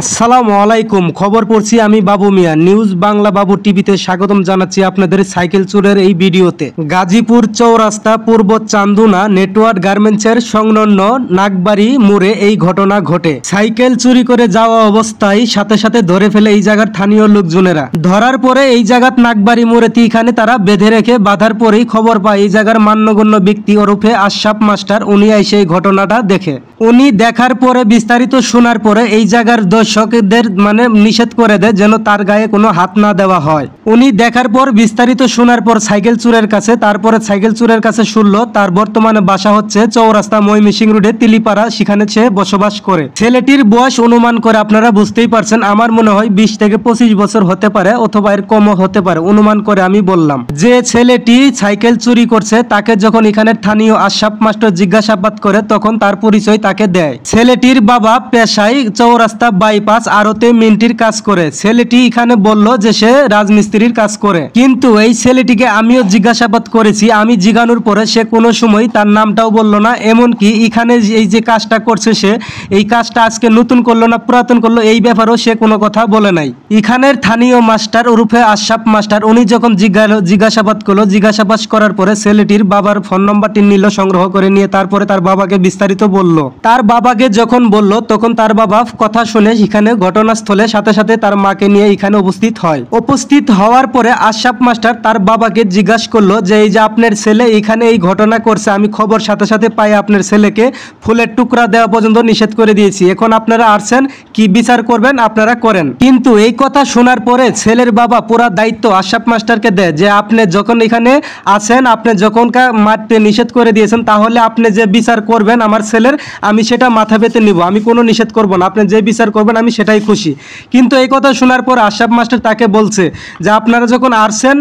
আসসালামু আলাইকুম। খবর পড়ছি আমি বাবু মিয়া। নিউজ বাংলা বাবু টিভিতে স্বাগতম জানাচ্ছি আপনাদের সাইকেল চোরের এই ভিডিওতে। গাজীপুর চৌরাস্তা পূর্ব চান্দুনা নেটওয়ার্ক গার্মেন্টসের সংলগ্ন নাগবাড়ি মোড়ে এই ঘটনা ঘটে। সাইকেল চুরি করে যাওয়া অবস্থায় সাথে সাথে ধরে ফেলে এই জায়গার স্থানীয় লোকজনেরা। ধরার পরে এই জায়গাত নাগবাড়ি মোড়ে এখানে তারা বেঁধে রেখে বাঁধার পরেই খবর পায় এই জায়গার মান্যগণ্য ব্যক্তি ওরফে আশরাফ মাস্টার। উনি এসে এই ঘটনাটা দেখে। উনি দেখার পরে বিস্তারিত শোনার পরে এই জায়গার দর্শকদের নিষেধ করে দেয় যেন তার গায়ে কোনো হাত না দেওয়া হয়। উনি দেখার পর বিস্তারিত শোনার পর সাইকেল চোরের কাছে শুনলো তার বর্তমানে বাসা হচ্ছে চৌরাস্তা ময়মনসিংহ রোডে তিলিপাড়া, সেখানে সে বসবাস করে। ছেলেটির বয়স অনুমান করে আপনারা বুঝতেই পারছেন, আমার মনে হয় 20 থেকে 25 বছর হতে পারে অথবা এর কমও হতে পারে। অনুমান করে আমি বললাম যে ছেলেটি সাইকেল চুরি করছে তাকে যখন এখানে স্থানীয় আশরাফ মাস্টার জিজ্ঞাসাবাদ করে তখন তার পরিচয় তাকে দেয়। ছেলেটির বাবা পেশায় চৌরাস্তা বাইপাস আড়তে মিন্টির কাজ করে। ছেলেটি এখানে বলল যে সে রাজমিস্ত্রির কাজ করে, কিন্তু এই ছেলেটিকে আমিও জিজ্ঞাসাবাদ করেছি। আমি জিজ্ঞানোর পরে সে কোনো সময় তার নামটাও বলল না। এমনকি এখানে এই যে কাজটা করছে সে এই কাজটা আজকে নতুন করলো না পুরাতন করলো এই ব্যাপারেও সে কোনো কথা বলে নাই। এখানের স্থানীয় মাস্টার ওরফে আশরাফ মাস্টার উনি যখন জিজ্ঞাসাবাদ করলো, জিজ্ঞাসাবাদ করার পরে ছেলেটির বাবার ফোন নম্বরটি নিল, সংগ্রহ করে নিয়ে তারপরে তার বাবাকে বিস্তারিত বলল। তার বাবাকে যখন বলল তখন তার বাবা কথা শুনে এখানে ঘটনাস্থলে সাথে সাথে তার মাকে নিয়ে এখানে উপস্থিত হয়। উপস্থিত হওয়ার পরে আশরাফ মাস্টার তার বাবাকে জিজ্ঞাসা করলো যে এই যে আপনার ছেলে এখানে এই ঘটনা করছে, আমি খবর সাথে সাথে পাই আপনার ছেলেকে ফুলের টুকরা দেওয়া পর্যন্ত নিষেধ করে দিয়েছি। এখন আপনারা আসছেন, কি বিচার করবেন আপনারা করেন। কিন্তু এই কথা শোনার পরে ছেলের বাবা পুরা দায়িত্ব আশরাফ মাস্টারকে দেয় যে আপনি যখন এখানে আছেন, আপনি যখন মারতে নিষেধ করে দিয়েছেন, তাহলে আপনি যে বিচার করবেন আমার ছেলের আমি সেটা মাথা পেতে নিব, আমি কোনো নিষেধ করব না, আপনি যে বিচার করবেন আমি সেটাই খুশি। কিন্তু এই কথা শোনার পর আশরাফ মাস্টার তাকে বলছে যে আপনারা যখন আসছেন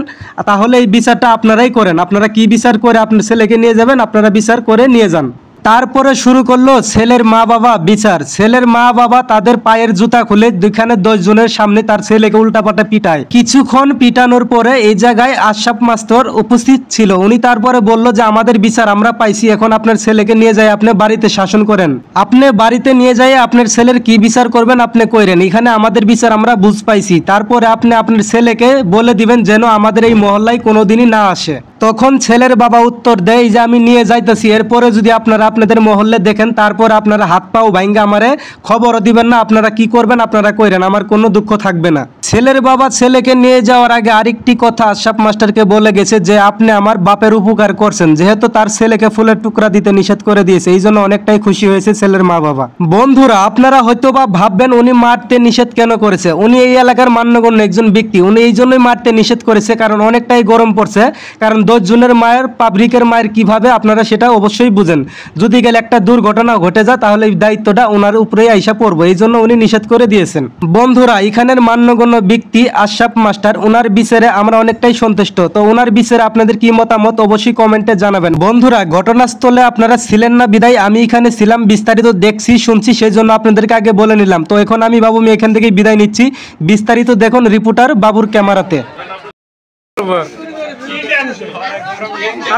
তাহলে এই বিচারটা আপনারাই করেন, আপনারা কি বিচার করে আপনার ছেলেকে নিয়ে যাবেন আপনারা বিচার করে নিয়ে যান। তারপরে শুরু করলো ছেলের মা বাবা বিচার। ছেলের মা বাবা তাদের পায়ের জুতা খুলে দুখানে 10 জনের সামনে তার ছেলেকে উল্টাপাল্টা পিটায়। কিছুক্ষণ পিটানোর পরে এই জায়গায় আশরাফ মাস্টার উপস্থিত ছিল। উনি তারপরে বলল যে আমাদের বিচার আমরা পাইছি, এখন আপনার ছেলেকে নিয়ে যাই আপনি বাড়িতে শাসন করেন, আপনি বাড়িতে নিয়ে যাই আপনার ছেলের কি বিচার করবেন আপনি কইরেন, এখানে আমাদের বিচার আমরা বুঝ পাইছি। তারপরে আপনি আপনার ছেলেকে বলে দিবেন যেন আমাদের এই মহল্লায় কোনোদিনই না আসে। তখন ছেলের বাবা উত্তর দেয় যে আমি নিয়ে যাইতেছি, এরপরে যদি আপনারা আপনাদের মহল্লে দেখেন তারপর আপনারা হাত পাও ভাঙ্গা আমারে খবরও দিবেন না, আপনারা কি করবেন আপনারা কইরেন, আমার কোনো দুঃখ থাকবে না। ছেলের বাবা ছেলেকে নিয়ে যাওয়ার আগে আরেকটি কথা আশরাফ মাস্টারকে বলে গেছে যে আপনি আমার বাপের উপকার করছেন, যেহেতু তার ছেলেকে ফুলের টুকরা দিতে নিষেধ করে দিয়েছে এই জন্য অনেকটাই খুশি হয়েছে ছেলের মা বাবা। বন্ধুরা আপনারা হয়তো বা ভাববেন উনি মারতে নিষেধ কেন করেছে, উনি এই এলাকার মান্যগণ্য একজন ব্যক্তি, উনি এই জন্যই মারতে নিষেধ করেছে কারণ অনেকটাই গরম পড়ছে। কারণ 10 জনের মায়ের পাবলিকের মায়ের কিভাবে আপনারা সেটা অবশ্যই বুঝেন, যদি গেলে একটা দুর্ঘটনা ঘটে যায় তাহলে এই দায়িত্বটা ওনার উপরেই আইসা পড়বো, এই জন্য উনি নিষেধ করে দিয়েছেন। বন্ধুরা এখানের মান্যগণ্য ব্যক্তি আশরাফ মাস্টার ওনার বিচারে আমরা অনেকটাই সন্তুষ্ট। তো ওনার বিচারে আপনাদের কি মতামত অবশ্যই কমেন্টে জানাবেন। বন্ধুরা ঘটনাস্থলে আপনারা ছিলেন না বিদায় আমি এখানে ছিলাম, বিস্তারিত দেখছি শুনছি সেই জন্য আপনাদেরকে আগে বলে নিলাম। তো এখন আমি বাবু আমি এখান থেকে বিদায় নিচ্ছি, বিস্তারিত দেখুন রিপোর্টার বাবুর ক্যামেরাতে।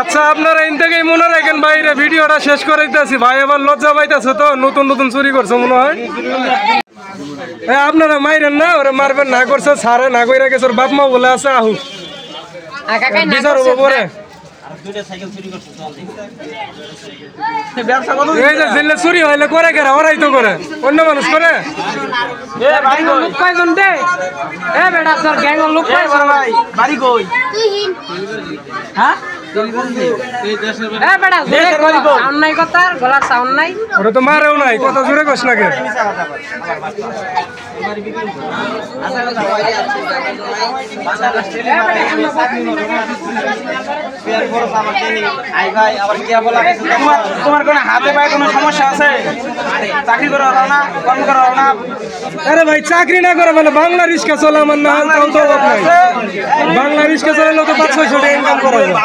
আচ্ছা আপনারা ইন থেকেই মনে রাখেন বাইরে ভিডিওটা শেষ করে দিতেছি ভাই, আবার লজ্জা পাইতেছে তো নতুন নতুন চুরি করছে মনে হয়। আপনারা মাইরেন না, ওরা মারবেন না করছে সারে না কইরা গেছে ওর বাপ মা বলে আছে আহু বিচার হবো পরে। এই যে জেলে চুরি হইলে করে কেরা ওরাই তো করে, অন্য মানুষ করে। ওরা তো মারেও নাই, কথা জোরে কস না কে। তোমার কোনো হাতে পায়ে কোনো সমস্যা আছে? চাকরি করে না কর্ম করে না? আরে ভাই চাকরি না করে মানে বাংলা রিক্সা চলা আমার না তাও তো নাই, বাংলা রিক্সা চালালে তো 500 টাকা ইনকাম করা যায়।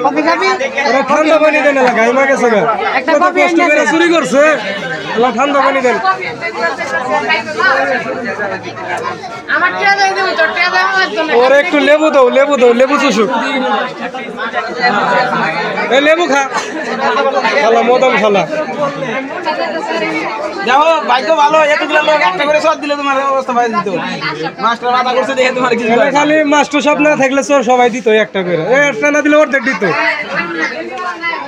কফি খাবি? ওরা ঠান্ডা পানি দেন না, গাইমা গেছে গা। একটা কত কফি কষ্ট করে চুরি করছে, ওরা ঠান্ডা পানি দেন। আমার টিয়া দেই দেব, তোর টিয়া দেব না। ওরা একটু লেবু দাও, লেবু দাও, লেবু চুষুক। এই লেবু খা, খালা মদন খালা। দেখো ভাগ্য ভালো, এতগুলো লোক একটা করে সব দিলে তোমার অবস্থা ভাই দিত। মাস্টার বাধা করছে দেখে তোমার কিছু এখানে খালি মাস্টার সব না থাকলে চোর সবাই দিত একটা করে, একটা না দিলে অর্ধেক দিত।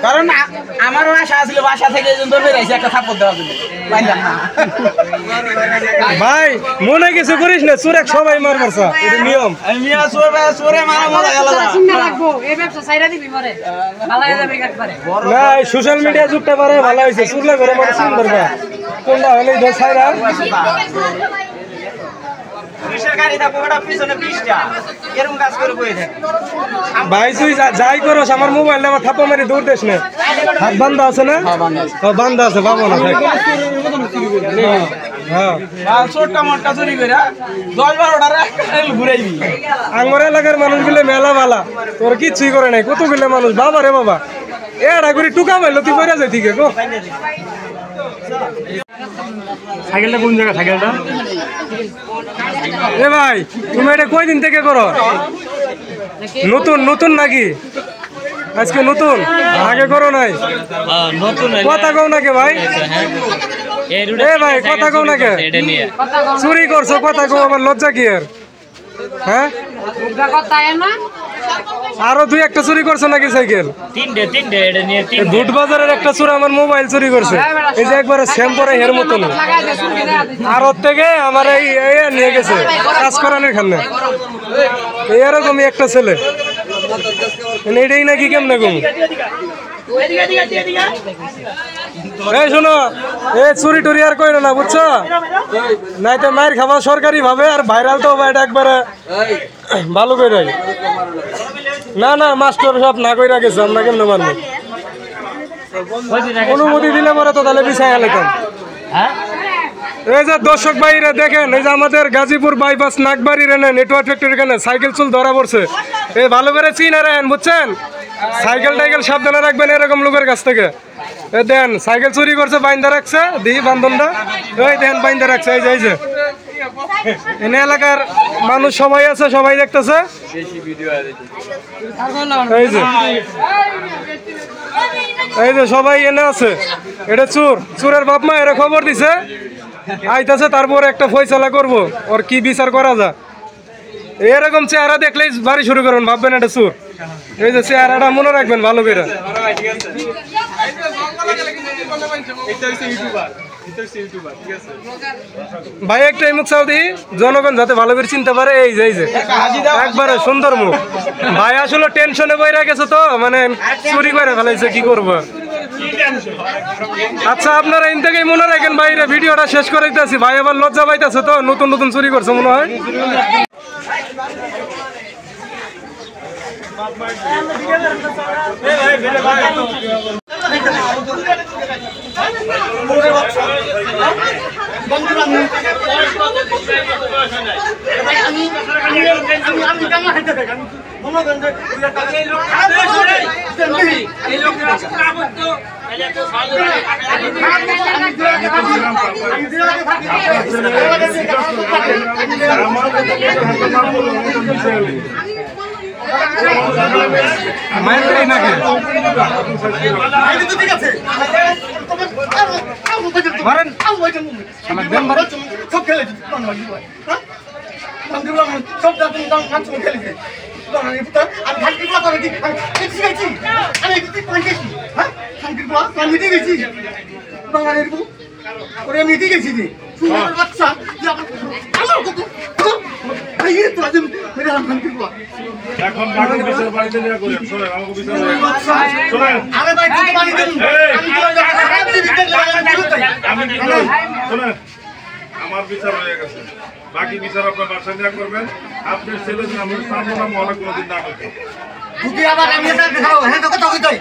কারণ আমারও আশা ছিল বাসা থেকে এই জন্য ধরে রাখছি একটা থাপ্পড় দেওয়ার জন্য, পাইলাম না। ভাই মনে কিছু করিস না, চোর এক সবাই মার মারছা, এটা নিয়ম। আমি মিয়া চোরে মারা মজা গেল না। চিন্তা রাখবো, এই ব্যবসা ছাইরা দিবি মরে। ভালো হয়ে যাবে একবারে। না সোশ্যাল মিডিয়া যুগটা পারে ভালো হয়েছে, চুরলে ঘরে মানে সুন্দর বা কোনটা হলে ধর ছাইরা। পুলিশের গাড়ি থাকবো ওটা পিছনে 20টা এরকম কাজ করে বই থাকে। ভাই তুই যাই করস, আমার মোবাইল আমার থাপ্পা মারি দৌড় দেশ না। হাত বান্ধা আছে না? বান্ধা আছে, পাবো না। হ্যাঁ আর ছোটটা মোটটা চুরি করে 10-12টা ঘুরাইবি। আমার এলাকার মানুষগুলো মেলা বালা, তোর কিচ্ছুই করে নাই। কতগুলো মানুষ, বাবা রে বাবা, এটা করে টুকা পাইলো তুই করে যাই ঠিক গো। সাইকেলটা কোন জায়গা? সাইকেলটা এ ভাই তুমি এটা কয়দিন থেকে করো? নতুন নতুন নাকি? আজকে নতুন, আগে করো নাই? কথা কও নাকি ভাই? এ ভাই কথা কও নাকি? চুরি করছো, কথা কও, আমার লজ্জা কি আর? হ্যাঁ আরো দুই একটা চুরি করছে নাকি সাইকেল? দুধ বাজারের একটা চোর আমার মোবাইল চুরি করছে, এই যে একবারে শ্যাম্পরে হের মতন। আর ওর থেকে আমার এই নিয়ে গেছে কাজ করানোর খান্নে, এরকমই একটা ছেলে। এটাই নাকি কেমনে কম? এই শোনো, এই চুরি টুরি আর কইরো না বুঝছো, নাই তো মায়ের খাবা সরকারি ভাবে, আর ভাইরাল তো এটা একবারে ভালো করে। না না মাস্টার সব না কইরা গেছে, আমরা কেমনে মানবো? অনুমতি দিলে মরে তো তাহলে বিছাই আলাইতাম। এই যে দর্শক ভাইরা দেখেন, এই যে আমাদের গাজীপুর বাইপাস নাগবাড়ির এনে নেটওয়ার্ক ফ্যাক্টরি এখানে সাইকেল চুল ধরা পড়ছে। এই ভালো করে চিনে রাখেন বুঝছেন, সাইকেল টাইকেল সাবধানে রাখবেন এরকম লোকের কাছ থেকে। দেন সাইকেল চুরি করছে, বাইন্দা রাখছে, দিহি বান্ধনটা ওই দেন বাইন্দা রাখছে। এই যে এই যে এনে এলাকার মানুষ সবাই আছে, সবাই দেখতেছে। এই যে এই যে সবাই এনে আছে, এটা চোর, চোরের বাপ মা এরা খবর দিছে, আইতাছে, তারপর একটা ফয়সালা করব, ওর কি বিচার করা যায়। এরকম চেহারা দেখলেই বাড়ি শুরু করবেন, ভাববেন এটা চোর। এই যে চেহারাটা মনে রাখবেন ভালো করে। ভাই একটাই মুখ চাও দিই, জনগণ যাতে ভালো করে চিনতে পারে। এই যে এই যে একবারে সুন্দর মুখ। ভাই আসলে টেনশনে বইরা গেছে তো, মানে চুরি করে ফেলাইছে, কি করবো। আচ্ছা আপনারা ইন থেকেই মনে রাখেন ভাই, ভিডিওটা শেষ করে দিতেছি। ভাই আবার লজ্জা পাইতেছে তো, নতুন নতুন চুরি করছে মনে হয়। আমার বিচার হয়ে গেছে, বাকি বিচার আপনার বাসায় নিয়ে করবেন। আপনার ছেলে আমি সামনে নাম অনেক কোনোদিন না করতে দুটি আবার আমি এটা দেখাবো। হ্যাঁ তো কথা কইতে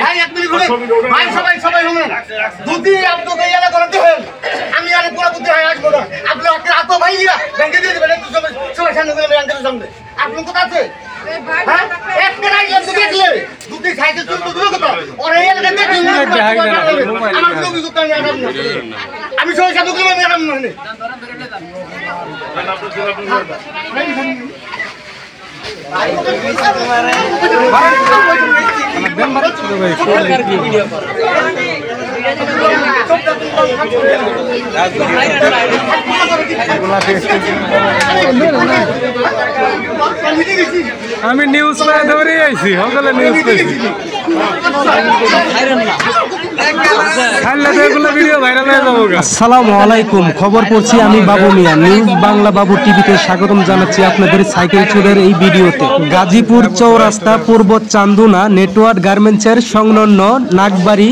ভাই, এক মিনিট শুনুন ভাই, সবাই সবাই শুনুন। দুটি আপনাকে এলা করতে হবে, আমি আর পুরো বুদ্ধি হয় আসবো না। আপনি আপনার আতো ভাই দিরা ব্যাংকে দিয়ে দেবেন, একটু সবাই সামনে করে ব্যাংকের সামনে। আপনার কথা আছে হ্যাঁ একটা রাই এত দেখলে দুটি সাইকেল চলতে দূরে কথা আর এই এলাকা দেখলে আমার ছবি করতে আমি সবাই সাথে করে ম্যাডাম মানে আমি নিউজ ধরে আইছি সকলে নিউজ পেয়েছি আসসালামু আলাইকুম খবর পড়ছি আমি বাবু মিয়া নিউজ বাংলা বাবু টিভিতে স্বাগতম জানাচ্ছি আপনাদের সাইকেল চোরের এই ভিডিওতে গাজীপুর চৌরাস্তা পূর্ব চান্দুনা নেটওয়ার্ক গার্মেন্টসের সংলগ্ন নাগবাড়ি